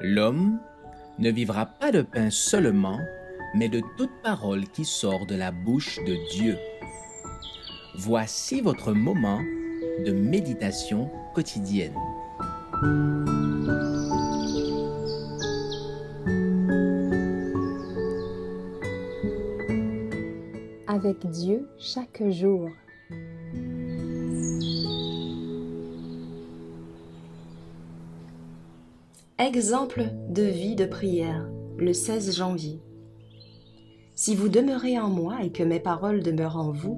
L'homme ne vivra pas de pain seulement, mais de toute parole qui sort de la bouche de Dieu. Voici votre moment de méditation quotidienne. Avec Dieu chaque jour. Exemple de vie de prière, le 16 janvier. Si vous demeurez en moi et que mes paroles demeurent en vous,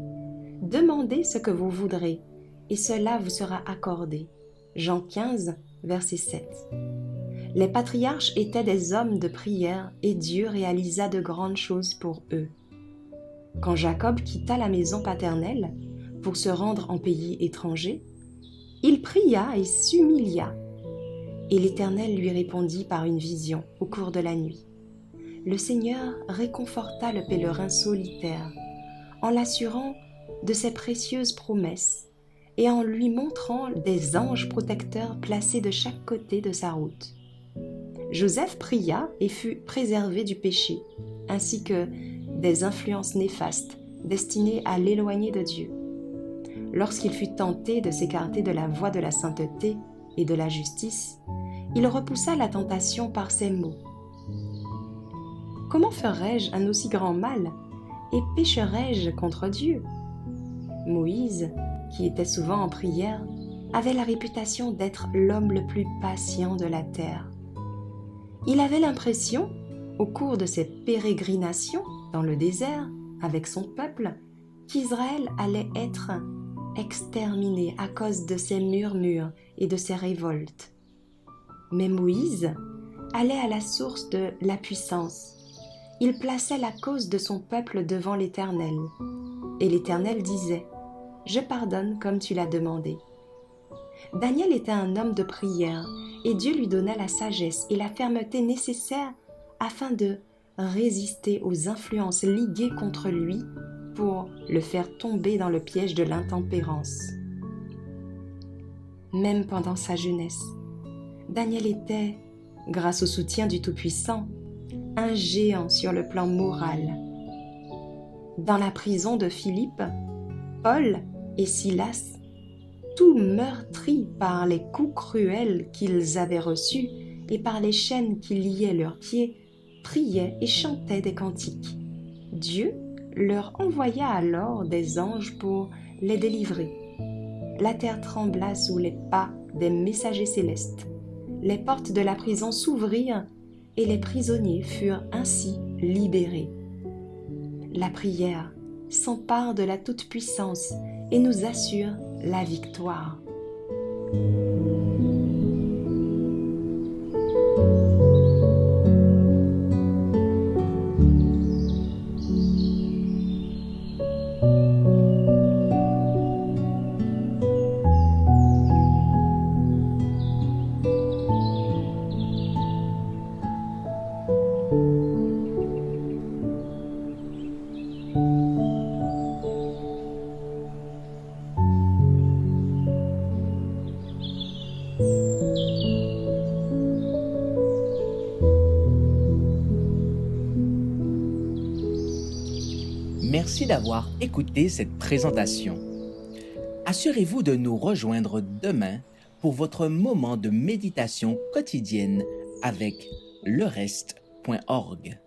demandez ce que vous voudrez, et cela vous sera accordé. Jean 15, verset 7. Les patriarches étaient des hommes de prière et Dieu réalisa de grandes choses pour eux. Quand Jacob quitta la maison paternelle pour se rendre en pays étranger, il pria et s'humilia. Et l'Éternel lui répondit par une vision au cours de la nuit. Le Seigneur réconforta le pèlerin solitaire en l'assurant de ses précieuses promesses et en lui montrant des anges protecteurs placés de chaque côté de sa route. Joseph pria et fut préservé du péché, ainsi que des influences néfastes destinées à l'éloigner de Dieu. Lorsqu'il fut tenté de s'écarter de la voie de la sainteté et de la justice, il repoussa la tentation par ces mots. « Comment ferais-je un aussi grand mal et pécherais-je contre Dieu ?» Moïse, qui était souvent en prière, avait la réputation d'être l'homme le plus patient de la terre. Il avait l'impression, au cours de ses pérégrinations dans le désert avec son peuple, qu'Israël allait être exterminé à cause de ses murmures et de ses révoltes. Mais Moïse allait à la source de la puissance. Il plaçait la cause de son peuple devant l'Éternel. Et l'Éternel disait, « Je pardonne comme tu l'as demandé. » Daniel était un homme de prière et Dieu lui donna la sagesse et la fermeté nécessaires afin de résister aux influences liguées contre lui pour le faire tomber dans le piège de l'intempérance. Même pendant sa jeunesse, Daniel était, grâce au soutien du Tout-Puissant, un géant sur le plan moral. Dans la prison de Philippe, Paul et Silas, tout meurtris par les coups cruels qu'ils avaient reçus et par les chaînes qui liaient leurs pieds, priaient et chantaient des cantiques. Dieu leur envoya alors des anges pour les délivrer. La terre trembla sous les pas des messagers célestes. Les portes de la prison s'ouvrirent et les prisonniers furent ainsi libérés. La prière s'empare de la toute-puissance et nous assure la victoire. Merci d'avoir écouté cette présentation. Assurez-vous de nous rejoindre demain pour votre moment de méditation quotidienne avec lereste.org.